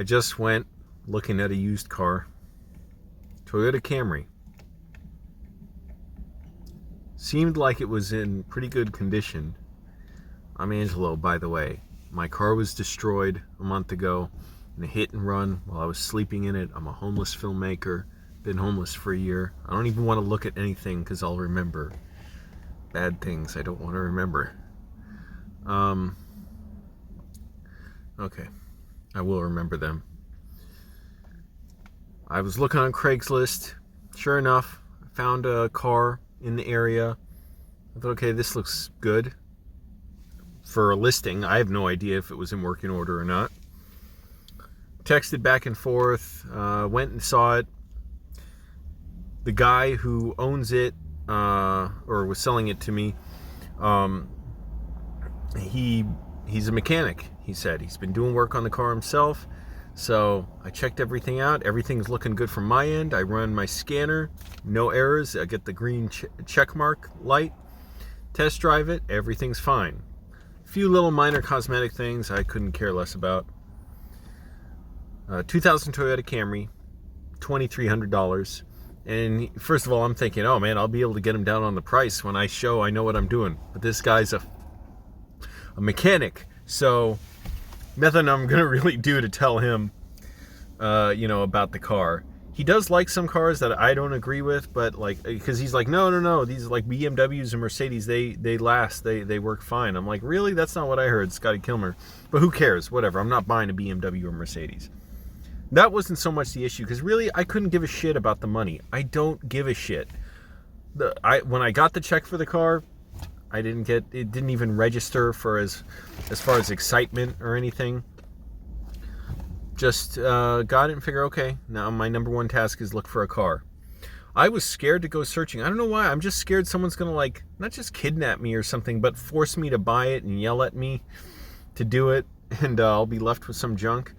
I just went looking at a used car. Toyota Camry. Seemed like it was in pretty good condition. I'm Angelo, by the way. My car was destroyed a month ago in a hit and run while I was sleeping in it. I'm a homeless filmmaker. Been homeless for a year. I don't even want to look at anything because I'll remember bad things I don't want to remember. Okay. I will remember them. I was looking on Craigslist. Sure enough, I found a car in the area. I thought, okay, this looks good for a listing. I have no idea if it was in working order or not. Texted back and forth, went and saw it. The guy who owns it, or was selling it to me, he's a mechanic, he said. He's been doing work on the car himself. So I checked everything out. Everything's looking good from my end. I run my scanner, no errors. I get the green check mark light. Test drive it, everything's fine. A few little minor cosmetic things I couldn't care less about. 2000 Toyota Camry, $2,300. And first of all, I'm thinking, oh man, I'll be able to get him down on the price when I show I know what I'm doing. But this guy's a mechanic, so nothing I'm gonna really do to tell him, about the car. He does like some cars that I don't agree with, but like, because he's like, no, these are like BMWs and Mercedes, they last, they work fine. I'm like, really? That's not what I heard, Scotty Kilmer. But who cares? Whatever. I'm not buying a BMW or Mercedes. That wasn't so much the issue, because really, I couldn't give a shit about the money. I don't give a shit. When I got the check for the car, it didn't even register for as far as excitement or anything. Just got it and figure, okay, now my number one task is look for a car. I was scared to go searching. I don't know why. I'm just scared someone's gonna, like, not just kidnap me or something, but force me to buy it and yell at me to do it, and I'll be left with some junk.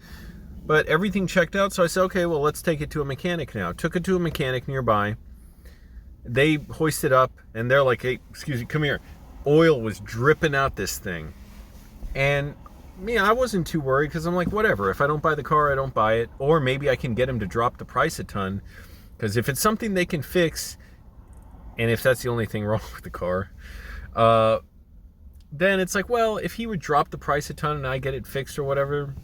But everything checked out, so I said, okay, well, let's take it to a mechanic now. Took it to a mechanic nearby. They hoisted up, and they're like, hey, excuse me, come here. Oil was dripping out this thing. And I wasn't too worried, because I'm like, whatever. If I don't buy the car, I don't buy it. Or maybe I can get them to drop the price a ton. Because if it's something they can fix, and if that's the only thing wrong with the car, then it's like, well, if he would drop the price a ton and I get it fixed or whatever,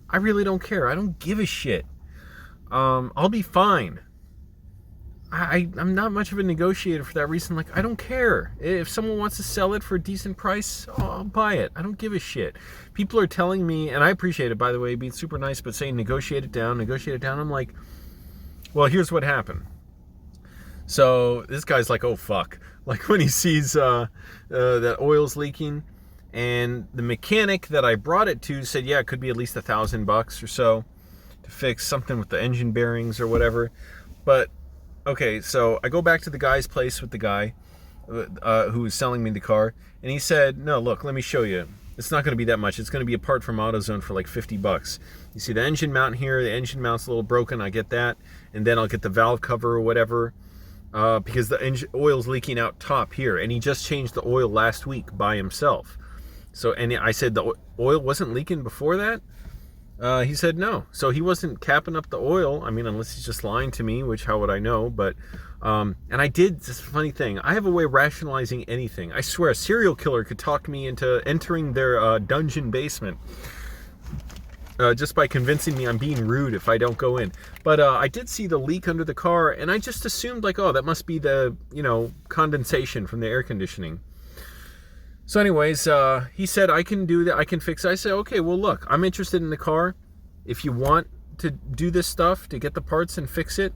I really don't care. I don't give a shit. I'll be fine. I'm not much of a negotiator for that reason. Like, I don't care. If someone wants to sell it for a decent price, I'll buy it. I don't give a shit. People are telling me, and I appreciate it, by the way, being super nice, but saying negotiate it down. I'm like, well, here's what happened. So this guy's like, oh, fuck. Like, when he sees that oil's leaking, and the mechanic that I brought it to said, yeah, it could be at least $1,000 or so to fix something with the engine bearings or whatever. But okay, so I go back to the guy's place with the guy who was selling me the car, and he said, no, look, let me show you. It's not going to be that much. It's going to be a part from AutoZone for like $50. You see the engine mount here, the engine mount's a little broken, I get that, and then I'll get the valve cover or whatever, because the oil's leaking out top here, and he just changed the oil last week by himself. So, and I said, the oil wasn't leaking before that? He said no. So he wasn't capping up the oil. I mean, unless he's just lying to me, which how would I know? But, and I did this funny thing. I have a way of rationalizing anything. I swear a serial killer could talk me into entering their dungeon basement just by convincing me I'm being rude if I don't go in. But I did see the leak under the car, and I just assumed, like, oh, that must be the, condensation from the air conditioning. So anyways, he said, I can do that, I can fix it. I said, okay, well, look, I'm interested in the car. If you want to do this stuff, to get the parts and fix it,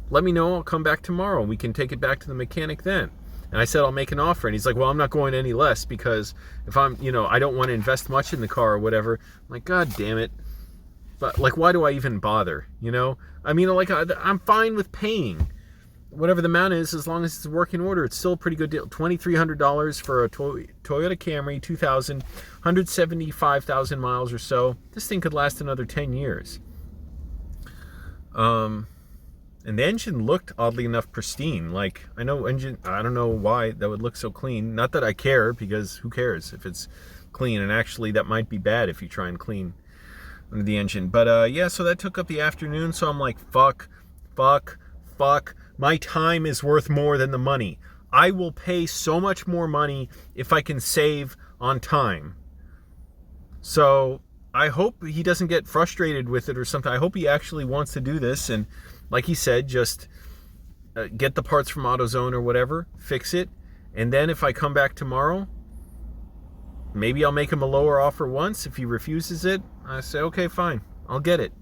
let me know. I'll come back tomorrow, and we can take it back to the mechanic then. And I said, I'll make an offer. And he's like, well, I'm not going any less, because if I'm, I don't want to invest much in the car or whatever. I'm like, God damn it. But, like, why do I even bother, I mean, like, I'm fine with paying whatever the amount is, as long as it's a working order. It's still a pretty good deal. $2,300 for a Toyota Camry, 2000, 175,000 miles or so. This thing could last another 10 years. And the engine looked, oddly enough, pristine. Like, I don't know why that would look so clean. Not that I care, because who cares if it's clean? And actually, that might be bad if you try and clean under the engine. But yeah, so that took up the afternoon. So I'm like, fuck. My time is worth more than the money. I will pay so much more money if I can save on time. So I hope he doesn't get frustrated with it or something. I hope he actually wants to do this. And like he said, just get the parts from AutoZone or whatever, fix it. And then if I come back tomorrow, maybe I'll make him a lower offer once. If he refuses it, I say, okay, fine, I'll get it.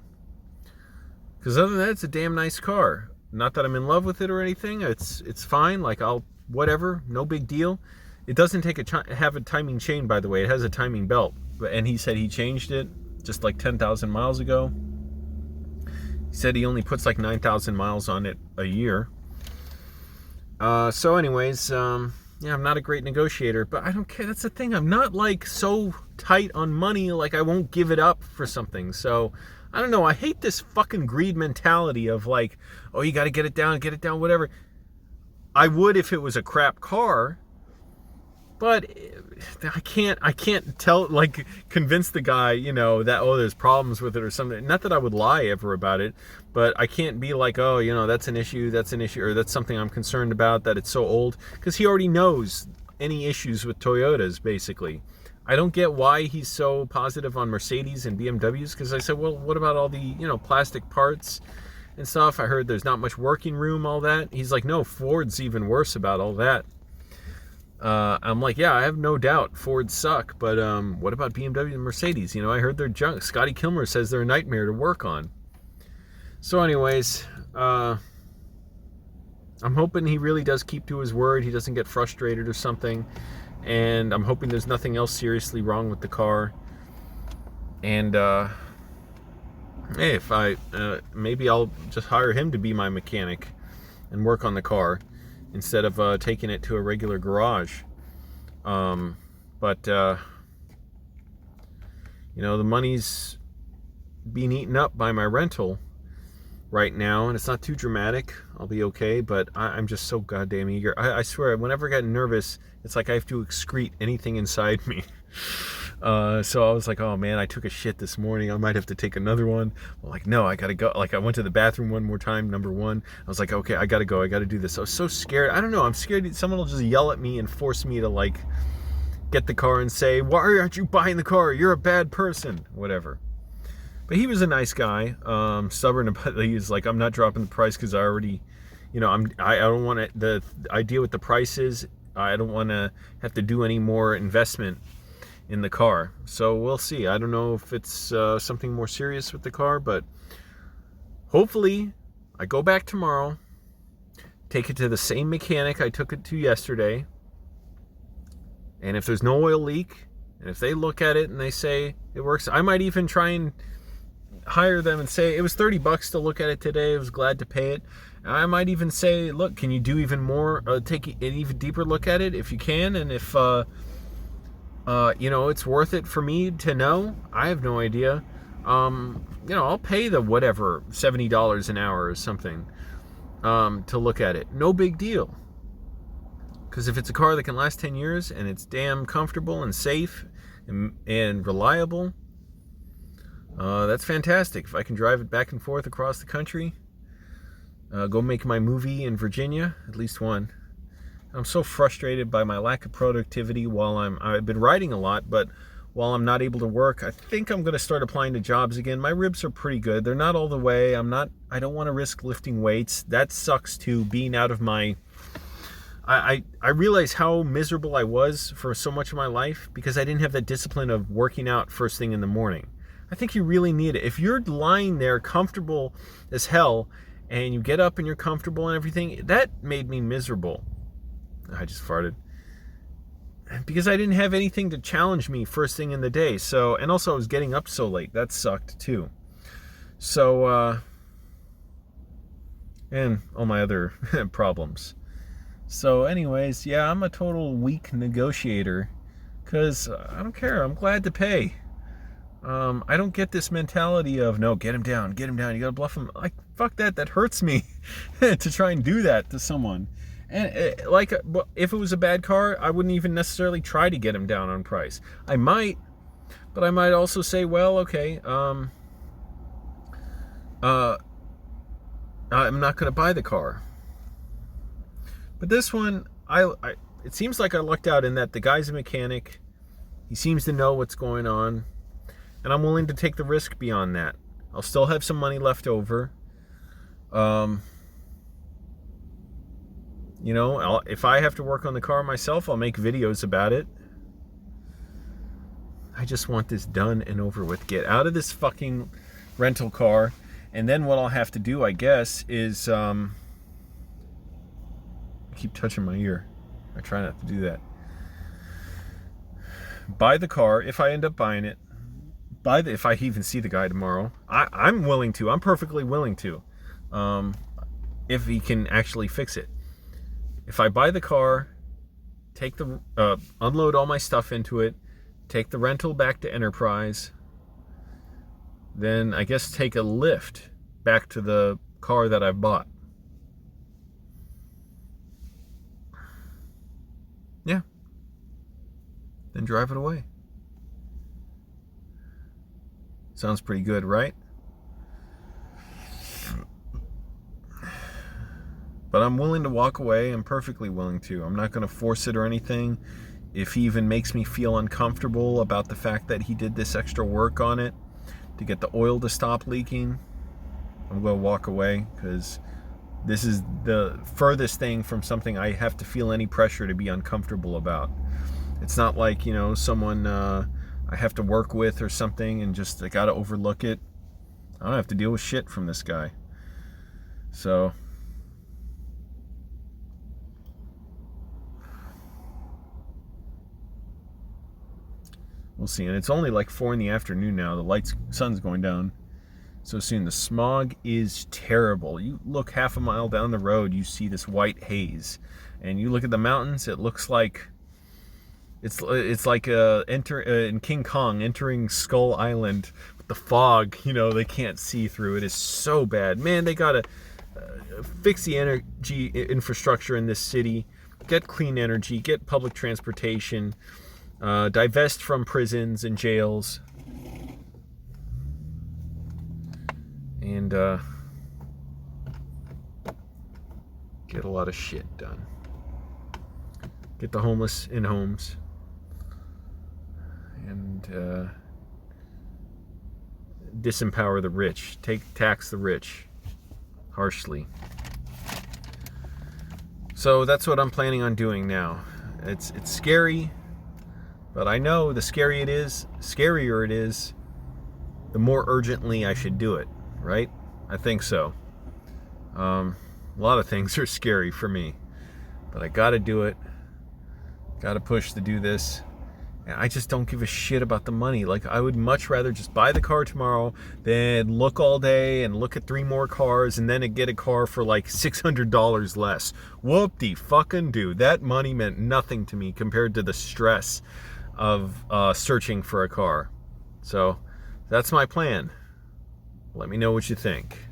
Because other than that, it's a damn nice car. Not that I'm in love with it or anything. It's fine. Like, whatever, no big deal. It doesn't have a timing chain, by the way. It has a timing belt. And he said he changed it just like 10,000 miles ago. He said he only puts like 9,000 miles on it a year. So anyways, yeah, I'm not a great negotiator, but I don't care. That's the thing. I'm not like so tight on money, like I won't give it up for something. So I don't know. I hate this fucking greed mentality of like, oh, you got to get it down, whatever. I would if it was a crap car, but I can't tell, like, convince the guy, you know, that, oh, there's problems with it or something. Not that I would lie ever about it, but I can't be like, oh, you know, that's an issue, or that's something I'm concerned about, that it's so old, because he already knows any issues with Toyotas, basically. I don't get why he's so positive on Mercedes and BMWs, because I said, well, what about all the, you know, plastic parts and stuff? I heard there's not much working room, all that. He's like, no, Ford's even worse about all that. I'm like, yeah, I have no doubt Fords suck, but what about BMW and Mercedes? You know, I heard they're junk. Scotty Kilmer says they're a nightmare to work on. So anyways, I'm hoping he really does keep to his word. He doesn't get frustrated or something. And I'm hoping there's nothing else seriously wrong with the car. And hey, if maybe I'll just hire him to be my mechanic and work on the car, instead of taking it to a regular garage. But you know, the money's being eaten up by my rental right now, and it's not too dramatic. I'll be okay, but I'm just so goddamn eager. I swear, whenever I get nervous, it's like I have to excrete anything inside me. So I was like, oh man, I took a shit this morning. I might have to take another one. I'm like, no, I gotta go. Like, I went to the bathroom one more time, number one. I was like, okay, I gotta go. I gotta do this. I was so scared. I don't know. I'm scared someone will just yell at me and force me to, like, get the car and say, why aren't you buying the car? You're a bad person. Whatever. But he was a nice guy. Stubborn about it. He was like, I'm not dropping the price because I already, you know, I don't want to, the idea with the prices, I don't want to have to do any more investment in the car. So we'll see. I don't know if it's something more serious with the car, but hopefully I go back tomorrow, take it to the same mechanic I took it to yesterday, and if there's no oil leak, and if they look at it and they say it works, I might even try and hire them and say, it was $30 to look at it today, I was glad to pay it. I might even say, look, can you do even more, take an even deeper look at it if you can, and if you know, it's worth it for me to know. I have no idea. You know, I'll pay the whatever, $70 an hour or something, to look at it. No big deal. Because if it's a car that can last 10 years and it's damn comfortable and safe and reliable, that's fantastic. If I can drive it back and forth across the country, go make my movie in Virginia, at least one. I'm so frustrated by my lack of productivity while I've been writing a lot, but while I'm not able to work, I think I'm going to start applying to jobs again. My ribs are pretty good. They're not all the way. I don't want to risk lifting weights. That sucks too, being out of my, I realize how miserable I was for so much of my life because I didn't have that discipline of working out first thing in the morning. I think you really need it. If you're lying there comfortable as hell and you get up and you're comfortable and everything, that made me miserable. I just farted. Because I didn't have anything to challenge me first thing in the day. So, and also I was getting up so late. That sucked too. So, and all my other problems. So anyways, yeah, I'm a total weak negotiator. Because I don't care. I'm glad to pay. I don't get this mentality of, no, get him down. You gotta bluff him. Like, fuck that. That hurts me to try and do that to someone. And like, if it was a bad car, I wouldn't even necessarily try to get him down on price. I might, but I might also say, well, okay, I'm not going to buy the car. But this one, it seems like I lucked out in that the guy's a mechanic. He seems to know what's going on. And I'm willing to take the risk beyond that. I'll still have some money left over. You know, if I have to work on the car myself, I'll make videos about it. I just want this done and over with. Get out of this fucking rental car. And then what I'll have to do, I guess, is... I keep touching my ear. I try not to do that. Buy the car, if I end up buying it. If I even see the guy tomorrow. I'm willing to. I'm perfectly willing to. If he can actually fix it. If I buy the car, take the unload all my stuff into it, take the rental back to Enterprise, then I guess take a lift back to the car that I bought. Yeah. Then drive it away. Sounds pretty good, right? But I'm willing to walk away. I'm perfectly willing to. I'm not going to force it or anything. If he even makes me feel uncomfortable about the fact that he did this extra work on it to get the oil to stop leaking, I'm going to walk away, because this is the furthest thing from something I have to feel any pressure to be uncomfortable about. It's not like, you know, someone I have to work with or something and just I got to overlook it. I don't have to deal with shit from this guy. So... we'll see. And it's only like 4 in the afternoon now. The sun's going down so soon. The smog is terrible. You look half a mile down the road, you see this white haze. And you look at the mountains, it looks like... It's like in King Kong, entering Skull Island with the fog. You know, they can't see through. It is so bad. Man, they got to fix the energy infrastructure in this city. Get clean energy. Get public transportation. Divest from prisons and jails, and get a lot of shit done. Get the homeless in homes, and disempower the rich. Tax the rich harshly. So that's what I'm planning on doing now. It's scary. But I know the scarier it is, the more urgently I should do it, right? I think so. A lot of things are scary for me, but I gotta do it. Gotta push to do this. And I just don't give a shit about the money. Like, I would much rather just buy the car tomorrow than look all day and look at 3 more cars and then get a car for like $600 less. Whoop-de-fucking-do. That money meant nothing to me compared to the stress of searching for a car. So that's my plan. Let me know what you think.